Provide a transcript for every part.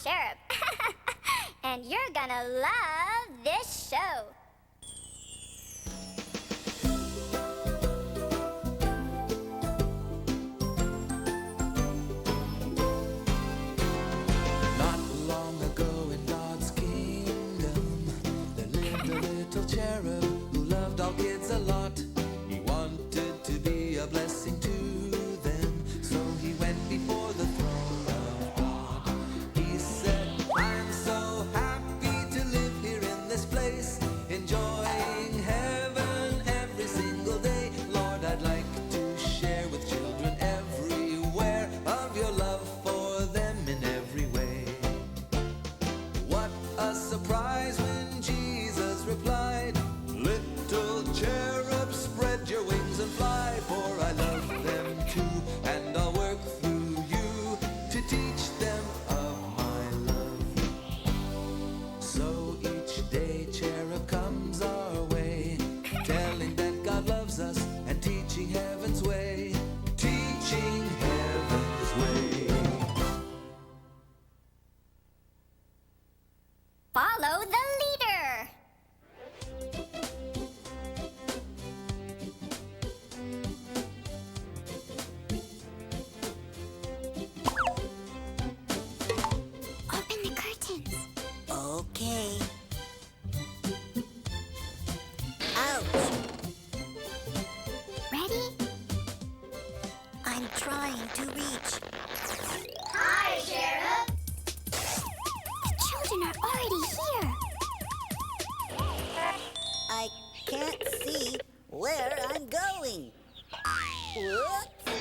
Cherub. And you're gonna love this show. Not long ago in God's kingdom, there lived a little cherub who loved all kids a lot. He wanted to be a blessing to them, so he went before the throne of God. He said, I'm so happy to live here in this place, enjoying heaven every single day. Lord, I'd like to share with children everywhere of your love for them in every way. What a surprise when Jesus replied, little cherub, spread your wings and fly, for I love them too, and I'll work through you to teach them of my love. So each day cherub comes our way, telling that God loves us and teaching heaven's way, teaching heaven's way. Follow the leader. Open the curtains. Okay. Ouch! Ready? I'm trying to reach. Hi, Cherub. The children are already here. I can't see where I'm going. Whoops!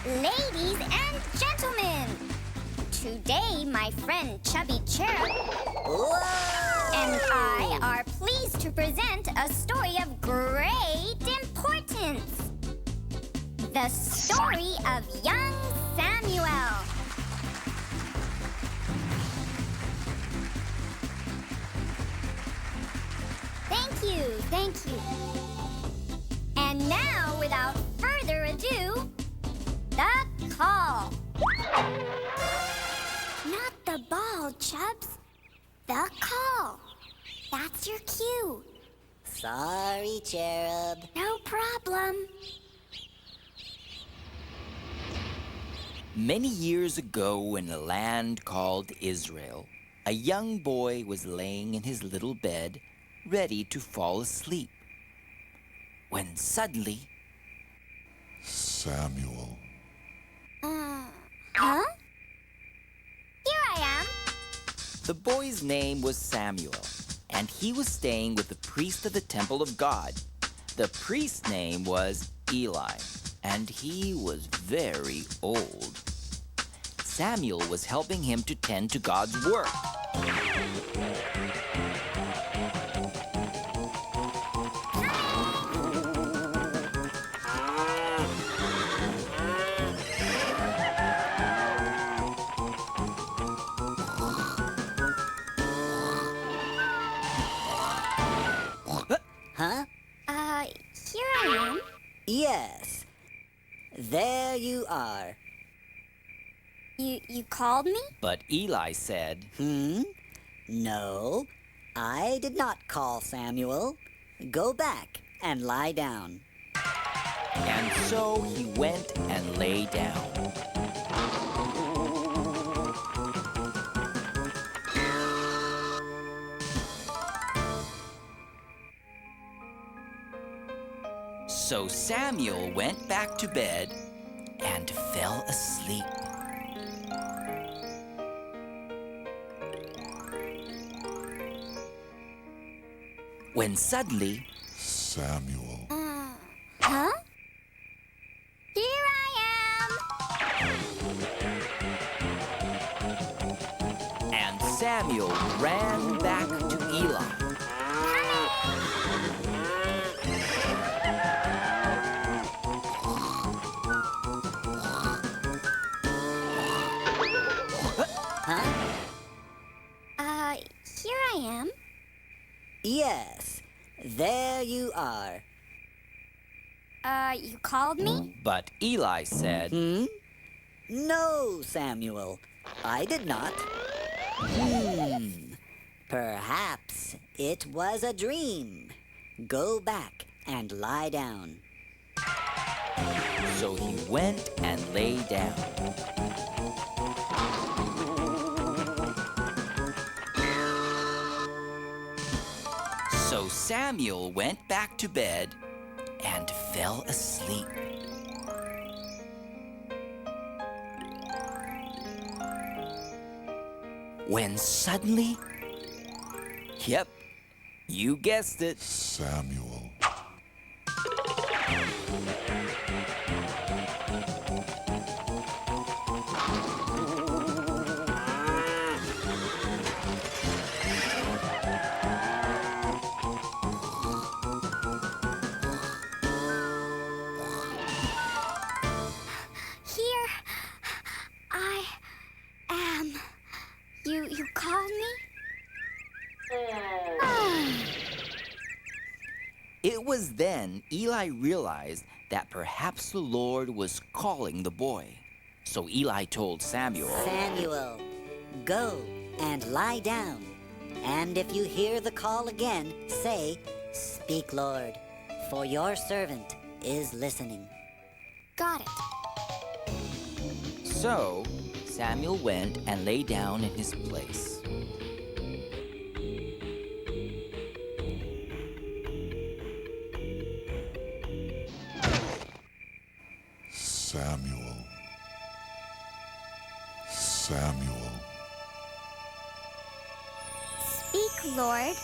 Ladies and gentlemen, today my friend Chubby Cherub Whoa! and I are pleased to present a story of great importance. The story of young Samuel. Thank you. And now, without further ado, the call. Not the ball, Chubs. The call. That's your cue. Sorry, Cherub. No problem. Many years ago in a land called Israel, a young boy was laying in his little bed, ready to fall asleep. When suddenly, Samuel. Huh? Here I am. the boy's name was Samuel, and he was staying with the priest of the temple of God. The priest's name was Eli, and he was very old. Samuel was helping him to tend to God's work. Huh? Here I am. Yes. There you are. You called me? But Eli said, No, I did not call Samuel. Go back and lie down. and so he went and lay down. So Samuel went back to bed and fell asleep. When suddenly, Samuel. Huh? Here I am. and Samuel ran back to Eli. Huh? Here I am. Yes, There you are. You called me? But Eli said, No, Samuel, I did not. Perhaps it was a dream. Go back and lie down. So he went and lay down. So Samuel went back to bed and fell asleep. When suddenly, yep, you guessed it, Samuel. Here I am. You called me? It was then Eli realized that perhaps the Lord was calling the boy. So Eli told Samuel, Samuel, go and lie down. And if you hear the call again, say, Speak, Lord, for your servant is listening. Got it. So Samuel went and lay down in his place. Samuel. Samuel. Speak, Lord,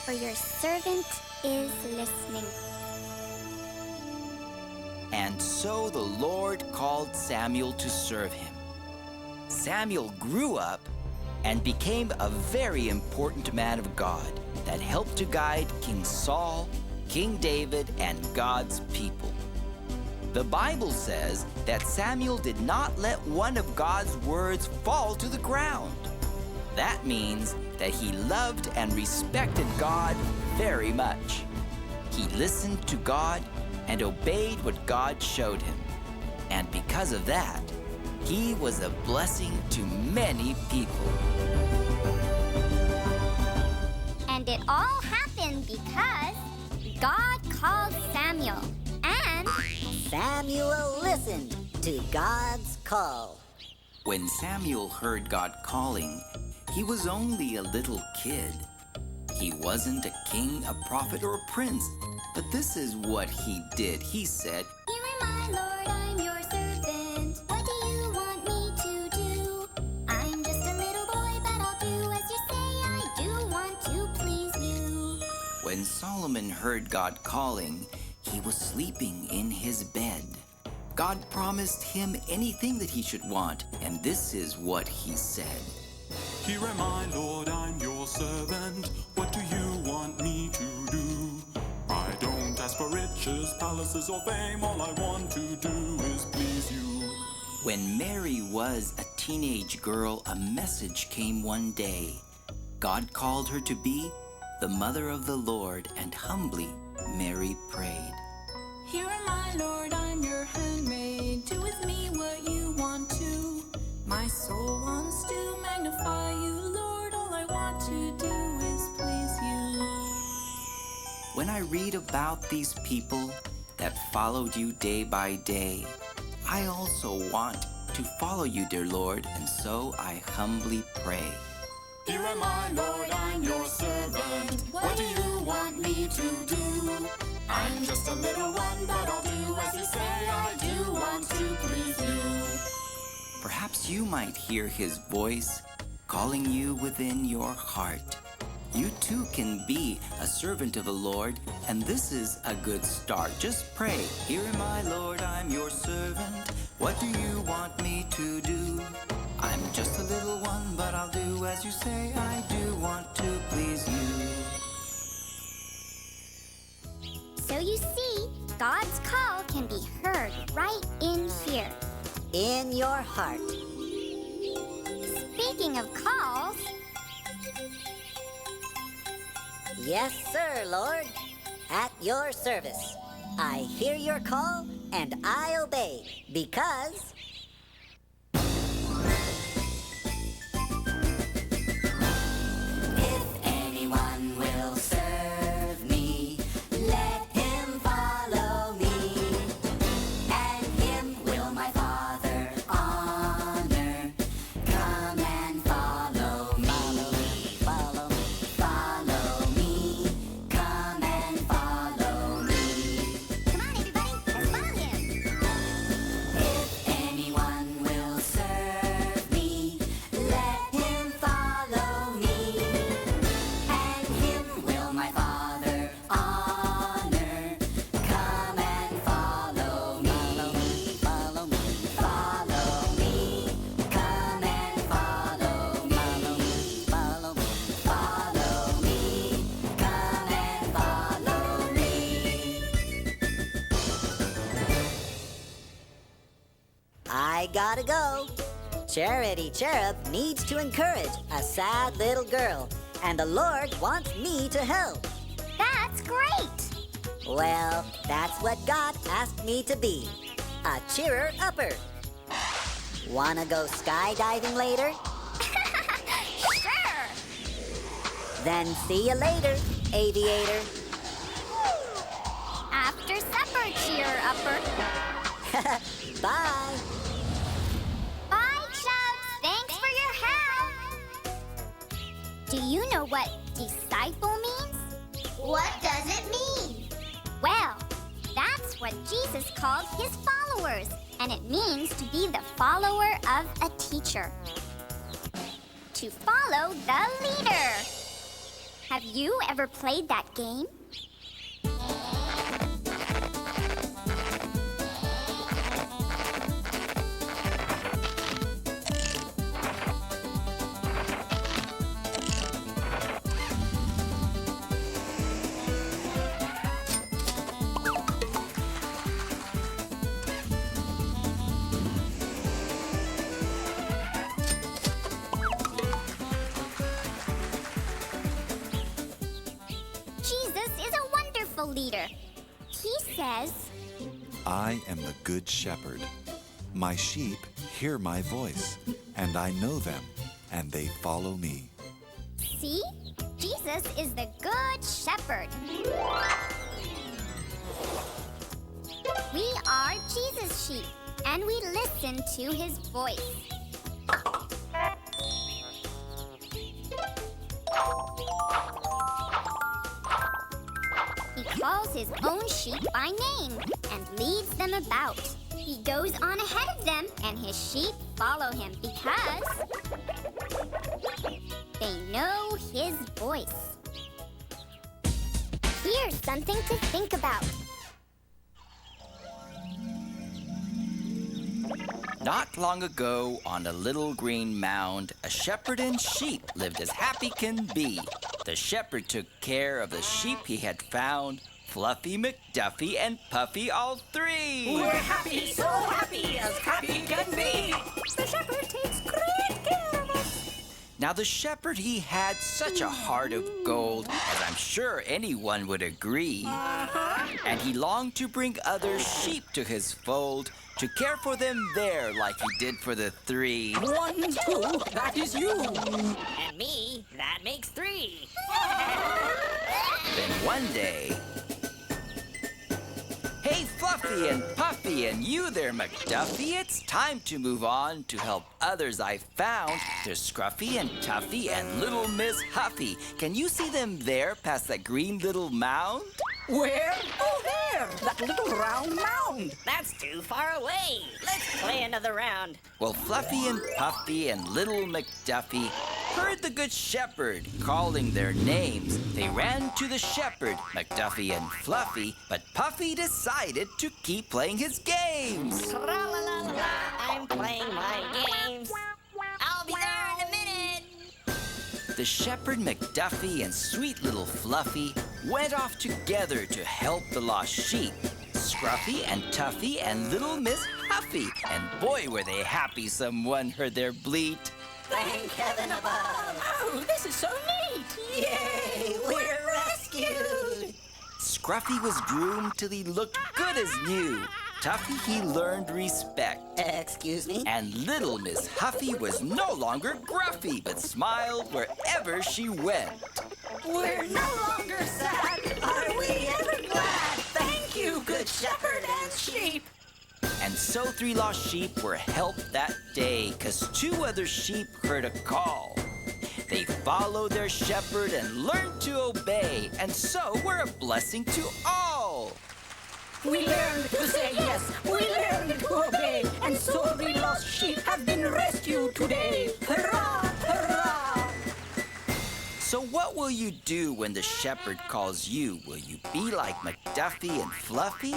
for your servant is listening. And so the Lord called Samuel to serve him. Samuel grew up and became a very important man of God that helped to guide King Saul, King David, and God's people. The Bible says that Samuel did not let one of God's words fall to the ground. That means that he loved and respected God very much. He listened to God and obeyed what God showed him. And because of that, he was a blessing to many people. And it all happened because God called Samuel. And Samuel listened to God's call. When Samuel heard God calling, he was only a little kid. He wasn't a king, a prophet, or a prince. But this is what he did. He said, Here am I, Lord, I'm your servant. What do you want me to do? I'm just a little boy, but I'll do as you say. I do want to please you. when Solomon heard God calling, he was sleeping in his bed. God promised him anything that he should want, and this is what he said. Here am I, Lord, I'm your servant. What do you want me to do? I don't ask for riches, palaces, or fame. All I want to do is please you. When Mary was a teenage girl, a message came one day. God called her to be the mother of the Lord, and humbly Mary prayed. Here am I, Lord, I'm your handmaid. Do with me what you want to. My soul wants to magnify you, Lord. All I want to do is please you. When I read about these people that followed you day by day, I also want to follow you, dear Lord, and so I humbly pray. Here am I, Lord, I'm your servant. What do you want me to do? I'm just a little one, but I'll do as you say. I do want to please you. Perhaps you might hear his voice calling you within your heart. You too can be a servant of the Lord, and this is a good start. Just pray. Here am I, Lord, I'm your servant. What do you want me to do? I'm just a little one, but I'll do as you say. I do want to please you. So you see, God's call can be heard right in here. In your heart. Speaking of calls, Yes, sir, Lord. At your service. I hear your call and I obey because... If anyone will serve me, let him follow me, and him will my Father honor. Come and follow me, follow me, follow me. Come and follow me. Come on, everybody, let's follow him. If anyone will serve me, let him follow me, and him will my Father honor. Come and follow me, follow me, follow me. Come and follow me, follow me, follow me. Come and follow me. I gotta go. Charity Cherub needs to encourage a sad little girl, and the Lord wants me to help. That's great. Well, that's what God asked me to be, a cheerer-upper. Wanna go skydiving later? Sure. Then see you later, aviator. After supper, cheer-upper. Bye. Bye, Chubs. Thanks for your help. Do you know what disciple means? What does it mean? Well, that's what Jesus called his followers, and it means to be the follower of a teacher. To follow the leader. Have you ever played that game? Jesus is a wonderful leader. He says, I am the good shepherd. My sheep hear my voice, and I know them, and they follow me. see? Jesus is the good shepherd. We are Jesus' sheep, and we listen to his voice. He calls his own sheep by name and leads them about. He goes on ahead of them, and his sheep follow him because they know his voice. Here's something to think about. Not long ago, on a little green mound, a shepherd and sheep lived as happy can be. The shepherd took care of the sheep he had found, Fluffy, McDuffy, and Puffy, all three. We're happy, so happy, as happy can be. The shepherd takes great care of us. Now the shepherd, he had such a heart of gold, as I'm sure anyone would agree. And he longed to bring other sheep to his fold, to care for them there like he did for the three. 1, 2, that is you. And me, that makes 3. Then one day... Hey, Fluffy and Puffy, and you there, McDuffy, it's time to move on to help others I found. There's Scruffy and Tuffy and little Miss Huffy. Can you see them there past that green little mound? Where? Oh, there, that little round mound. That's too far away. Let's play another round. Well, Fluffy and Puffy and little McDuffy heard the good shepherd calling their names. They ran to the shepherd, McDuffy and Fluffy, but Puffy decided to keep playing his games. Tra-la-la-la-la, I'm playing my games. I'll be there in a minute. The shepherd, McDuffy, and sweet little Fluffy went off together to help the lost sheep. Scruffy and Tuffy and little Miss Huffy. And boy, were they happy someone heard their bleat. Thank heaven above. Oh, this is so neat. Yay, we're rescued! Scruffy was groomed till he looked good as new. Tuffy, he learned respect. Excuse me? And little Miss Huffy was no longer gruffy, but smiled wherever she went. We're no longer sad. Are we ever glad? Thank you, Good Shepherd and sheep. And so 3 lost sheep were helped that day, 'cause 2 other sheep heard a call. They followed their shepherd and learned to obey, and so were a blessing to all. We learned to say yes, we learned to obey, and so 3 lost sheep have been rescued today. Hurrah, hurrah! So what will you do when the shepherd calls you? Will you be like McDuffie and Fluffy?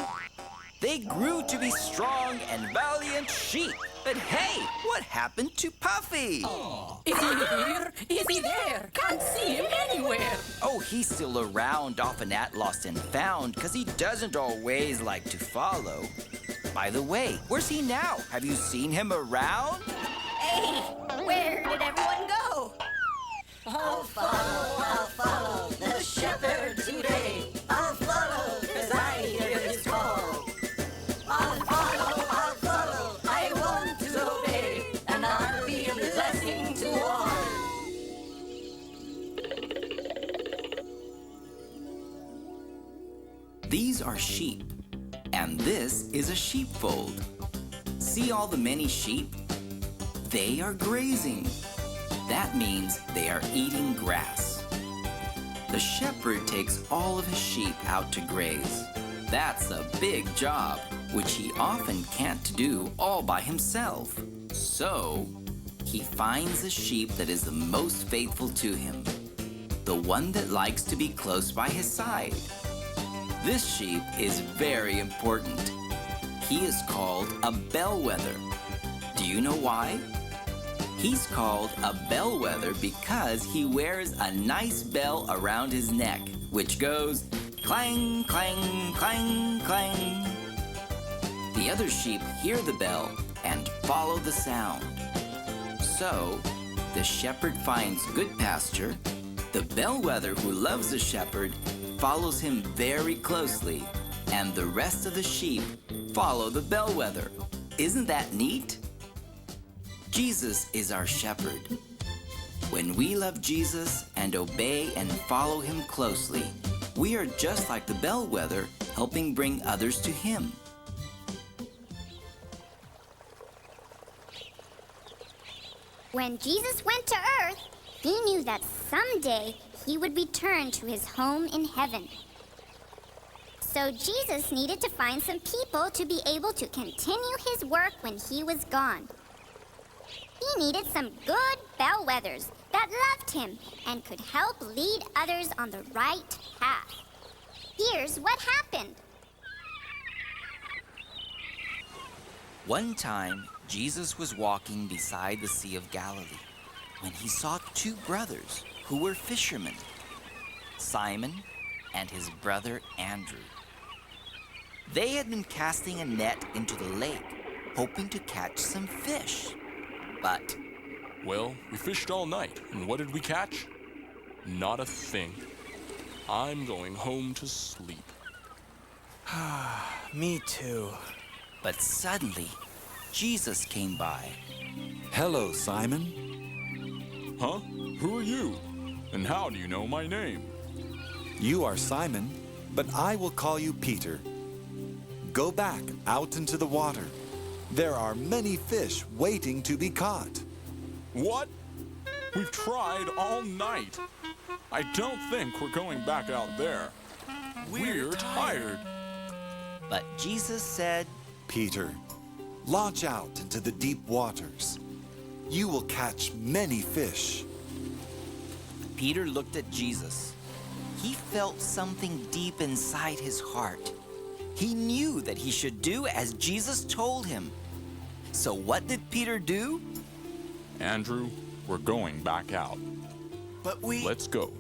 They grew to be strong and valiant sheep. But hey, what happened to Puffy? Is he here? Is he there? Can't see him anywhere. Oh, he's still around, often at Lost and Found, 'cause he doesn't always like to follow. By the way, where's he now? Have you seen him around? Hey, where did everyone go? I'll follow the shepherd today. I'll follow, 'cause I hear his call. I'll follow, I want to obey, and I'll be a blessing to all. These are sheep, and this is a sheepfold. See all the many sheep? They are grazing. That means they are eating grass. The shepherd takes all of his sheep out to graze. That's a big job, which he often can't do all by himself. So, he finds the sheep that is the most faithful to him, the one that likes to be close by his side. This sheep is very important. He is called a bellwether. Do you know why? He's called a bellwether because he wears a nice bell around his neck, which goes clang, clang, clang, clang. The other sheep hear the bell and follow the sound. So, the shepherd finds good pasture. The bellwether who loves the shepherd follows him very closely, and the rest of the sheep follow the bellwether. Isn't that neat? Jesus is our shepherd. When we love Jesus and obey and follow him closely, we are just like the bellwether, helping bring others to him. When Jesus went to earth, he knew that someday he would return to his home in heaven. So Jesus needed to find some people to be able to continue his work when he was gone. He needed some good bellwethers that loved him and could help lead others on the right path. Here's what happened. One time, Jesus was walking beside the Sea of Galilee when he saw 2 brothers who were fishermen, Simon and his brother Andrew. They had been casting a net into the lake, hoping to catch some fish. But, well, we fished all night, and what did we catch? Not a thing. I'm going home to sleep. Me too. But suddenly, Jesus came by. Hello, Simon. Huh? Who are you? And how do you know my name? You are Simon, but I will call you Peter. Go back out into the water. There are many fish waiting to be caught. What? We've tried all night. I don't think we're going back out there. We're tired. But Jesus said, Peter, launch out into the deep waters. You will catch many fish. Peter looked at Jesus. He felt something deep inside his heart. He knew that he should do as Jesus told him. So what did Peter do? Andrew, we're going back out. But Let's go.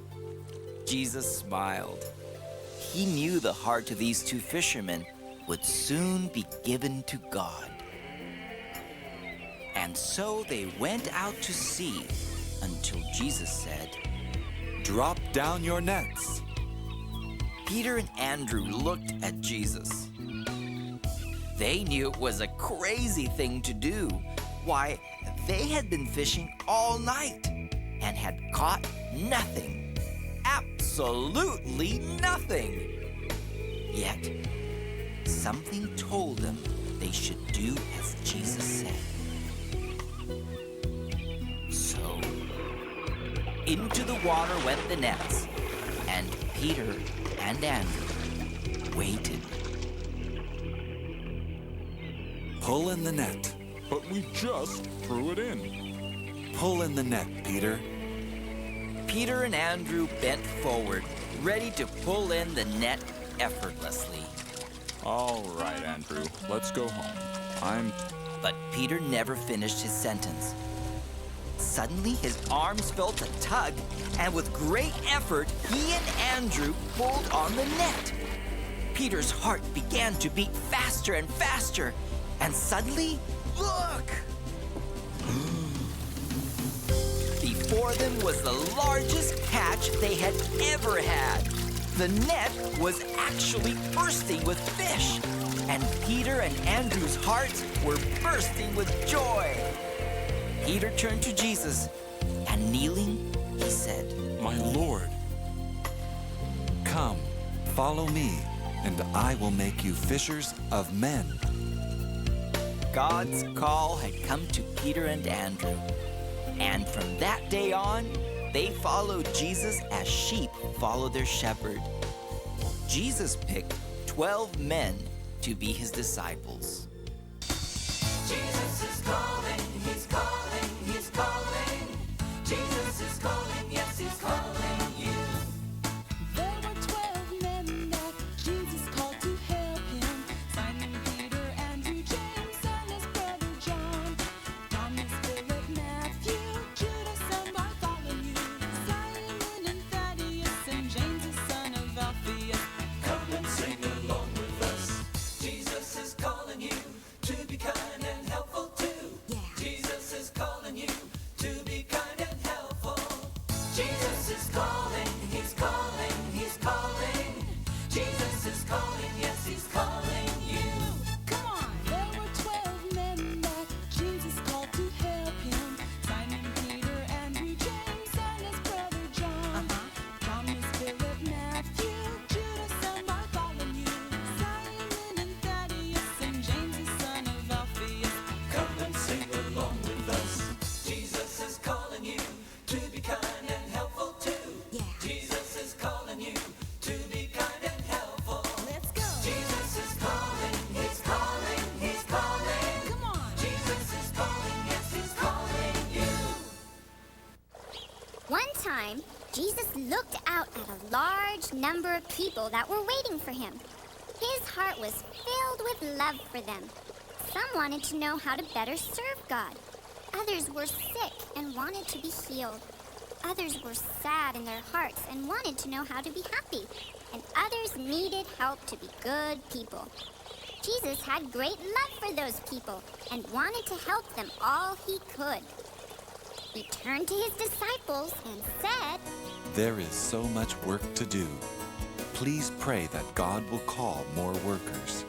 Jesus smiled. He knew the heart of these 2 fishermen would soon be given to God. And so they went out to sea until Jesus said, Drop down your nets. Peter and Andrew looked at Jesus. They knew it was a crazy thing to do. Why, they had been fishing all night and had caught nothing. Absolutely nothing. Yet, something told them they should do as Jesus said. So, into the water went the nets, and Peter and Andrew waited. Pull in the net. But we just threw it in. Pull in the net, Peter. Peter and Andrew bent forward, ready to pull in the net effortlessly. All right, Andrew, let's go home. But Peter never finished his sentence. Suddenly, his arms felt a tug, and with great effort, he and Andrew pulled on the net. Peter's heart began to beat faster and faster, and suddenly, look! Before them was the largest catch they had ever had. The net was actually bursting with fish, and Peter and Andrew's hearts were bursting with joy. Peter turned to Jesus, and kneeling, he said, My Lord. Come, follow me, and I will make you fishers of men. God's call had come to Peter and Andrew. And from that day on, they followed Jesus as sheep follow their shepherd. Jesus picked 12 men to be his disciples. Jesus is calling, he's calling, he's calling. Jesus is calling, yes, he's calling you. There were 12 men that Jesus called to help him. Simon, Peter, Andrew, James, and his brother John. Thomas, Philip, Matthew, Judas, and Bartholomew. Simon and Thaddeus, and James, the son of Alphaeus. Come and sing along with us. Jesus is calling you to be kind and helpful too. Jesus is calling you to be kind and helpful. Jesus is calling, he's calling, he's calling. Jesus is calling, yes, he's calling you. Come on! There were 12 men that Jesus called to help him. Simon, Peter, Andrew, James, and his brother John. Thomas, Philip, Matthew, Judas, and Bartholomew. Simon and Thaddeus, and James, the son of Alphaeus. Come and sing along with us. Jesus is calling you to be kind and helpful too. Jesus is calling you to be kind and helpful. Let's go! Jesus is calling, he's calling, he's calling. Come on! Jesus is calling, yes, he's calling you. One time, Jesus looked out at a large number of people that were waiting for him. His heart was filled with love for them. Some wanted to know how to better serve God. Others were sick and wanted to be healed. Others were sad in their hearts and wanted to know how to be happy. And others needed help to be good people. Jesus had great love for those people and wanted to help them all he could. He turned to his disciples and said, There is so much work to do. Please pray that God will call more workers.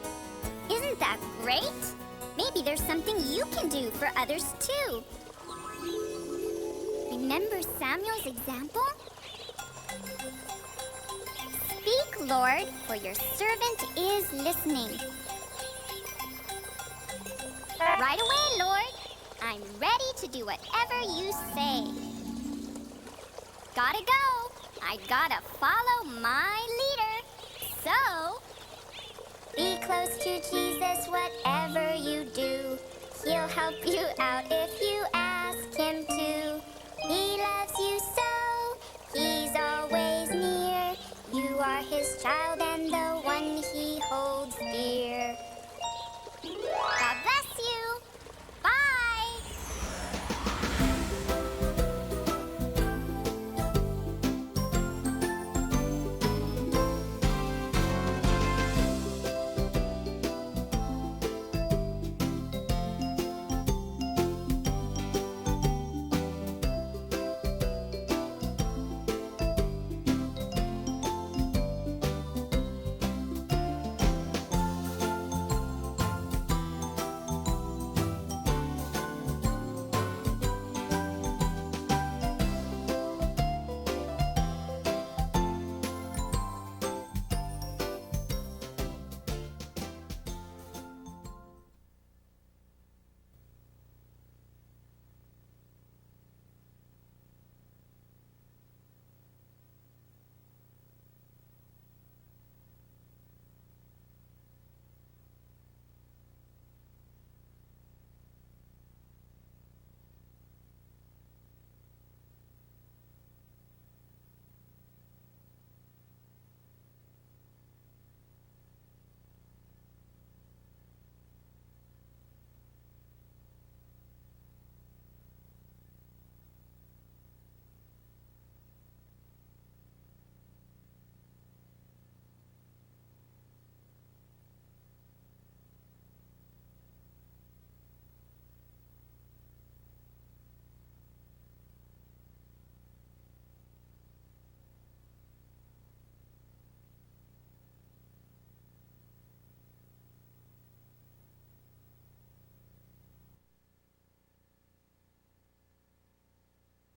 "Isn't that great? Maybe there's something you can do for others too." Remember Samuel's example? "Speak, Lord, for your servant is listening." "Right away, Lord. I'm ready to do whatever you say." "Gotta go. I gotta follow my leader." So, be close to Jesus, whatever you do. He'll help you out if you ask him to.